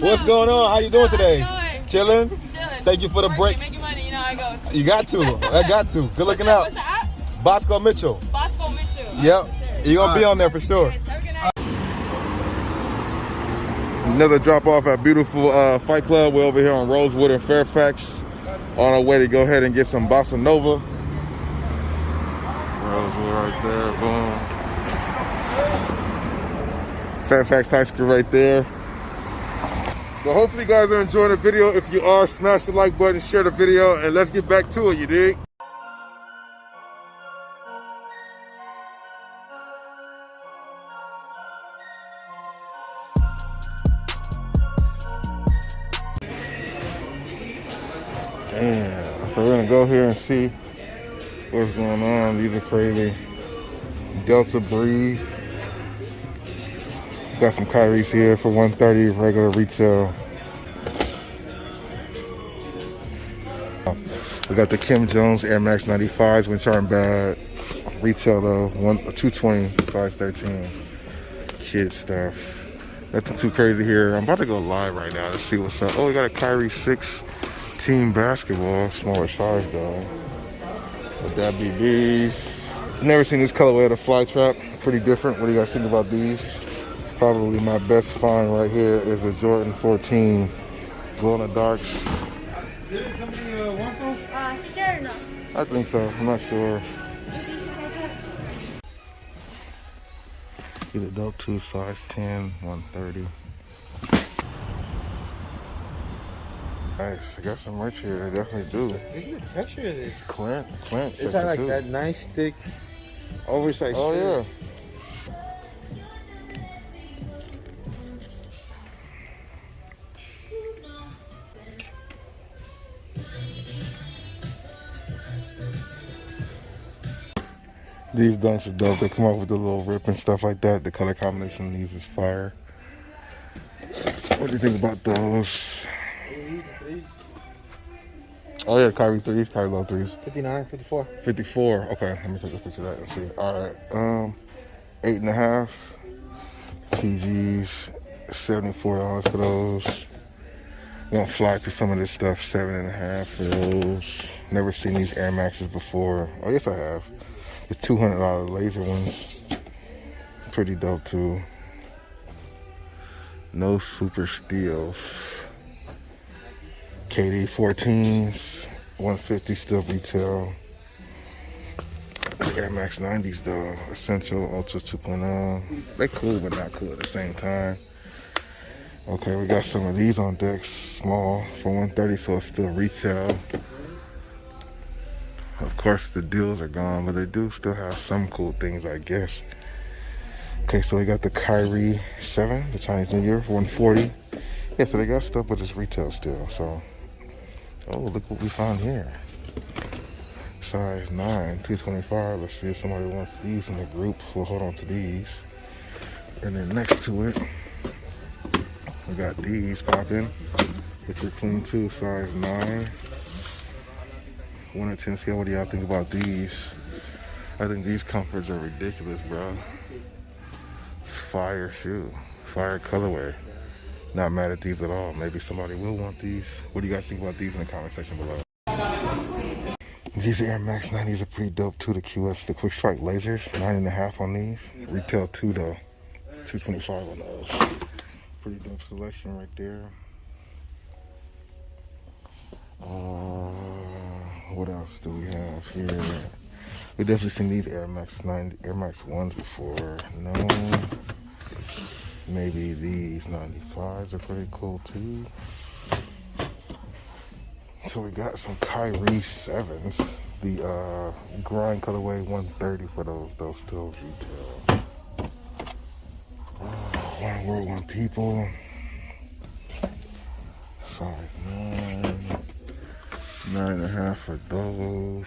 What's going on? How you doing today? Chilling? Chilling. Thank you for the break. Making money, you know how it goes. You got to. I got to. Good looking out. What's the app? Bossco Mitchell. Bossco Mitchell. Yep. You're going to be on there for sure. Another drop off at beautiful Fight Club. We're over here on Rosewood and Fairfax. On our way to go ahead and get some Bossa Nova. Rosewood right there. Boom. Fairfax High School right there. But hopefully you guys are enjoying the video. If you are, smash the like button, share the video, and let's get back to it, you dig? Damn. So we're gonna go here and see what's going on. These are crazy. Delta Breed. Got some KHAKIs here for $130 regular retail. We got the Kim Jones Air Max 95s, which aren't bad. Retail though, $220, size 13. Kid stuff. Nothing too crazy here. I'm about to go live right now to see what's up. Oh, we got a KHAKI 6 team basketball, smaller size though. Would that be these? Never seen this colorway of the fly trap. Pretty different. What do you guys think about these? Probably my best find right here is a Jordan 14 glow in the darks. I think so. I'm not sure. Get a dope 2, size 10, 130. Nice. I got some merch here. I definitely do. Look at the texture of this. Clint. It's not like that nice, thick, oversized shirt. Oh, yeah. These dunks are dope. They come out with the little rip and stuff like that. The color combination of these is fire. What do you think about those? Oh yeah, KHAKI 3s, KHAKI low 3s. 59, 54. 54. Okay, let me take a picture of that and see. All right, 8.5. PGs, $74 for those. Gonna fly through some of this stuff. 7.5 for those. Never seen these Air Maxes before. Oh yes, I have. The $200 laser ones. Pretty dope too. No super steals. KD 14s, 150 still retail. Air Max 90s though. Essential, Ultra 2.0. They cool but not cool at the same time. Okay, we got some of these on deck. Small for 130, so it's still retail. Of course, the deals are gone, but they do still have some cool things, I guess. Okay, so we got the KHAKI 7, the Chinese New Year, for 140. Yeah, so they got stuff, but it's retail still. So, oh, look what we found here. Size 9, 225. Let's see if somebody wants these in the group. We'll hold on to these. And then next to it, we got these popping, which are clean too, size 9. 1 to 10 scale. What do y'all think about these? I think these comforts are ridiculous, bro. Fire shoe, fire colorway. Not mad at these at all. Maybe somebody will want these. What do you guys think about these in the comment section below? These Air Max 90s are pretty dope too. The QS, the Quick Strike lasers, 9.5 on these. Retail 2 though, 225 on those. Pretty dope selection right there. What else do we have here? We've definitely seen these Air Max 1s before. No. Maybe these 95s are pretty cool too. So we got some KHAKI 7s. The grind colorway 130 for those still retail. One World, One People. Size 9. 9.5 for those.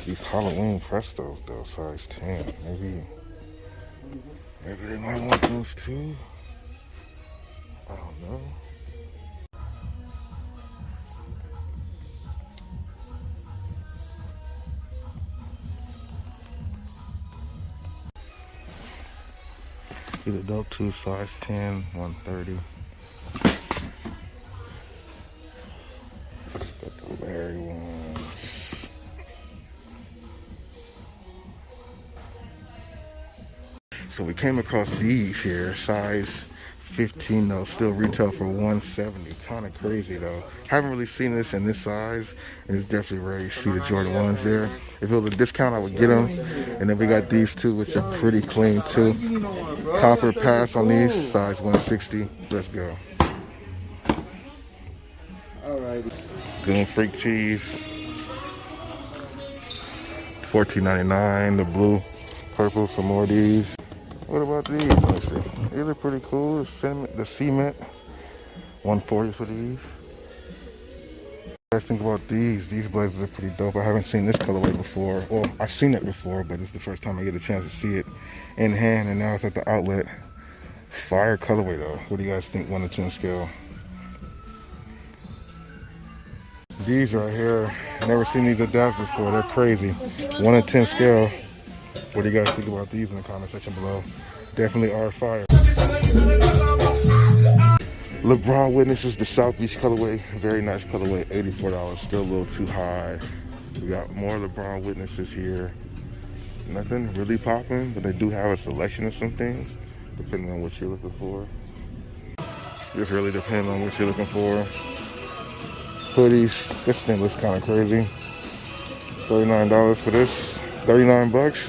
These Halloween Prestos though, size 10. Maybe they might want those too. I don't know. See the dope too, size 10, 130. Got the Larry ones. So we came across these here, size 15 though, still retail for 170. Kind of crazy though. Haven't really seen this in this size, and it's definitely rare you see the Jordan 1s there. If it was a discount, I would get them. And then we got these two, which are pretty clean too. Copper pass on these, size 160. Let's go. Alrighty. Goon Freak Cheese, $14.99. The blue, purple, some more of these. What about these? Let's see. These are pretty cool. The cement, 140 for these. What do you guys think about these? These blazers are pretty dope. I haven't seen this colorway before. Well, I've seen it before, but it's the first time I get a chance to see it in hand, and now it's at the outlet. Fire colorway though. What do you guys think, 1 to 10 scale? These right here, never seen these adapt before. They're crazy. 1 to 10 scale. What do you guys think about these in the comment section below? Definitely are fire. LeBron Witnesses, the South Beach colorway. Very nice colorway, $84. Still a little too high. We got more LeBron Witnesses here. Nothing really popping, but they do have a selection of some things, depending on what you're looking for. Just really depends on what you're looking for. Hoodies. This thing looks kind of crazy. $39 for this. 39 bucks.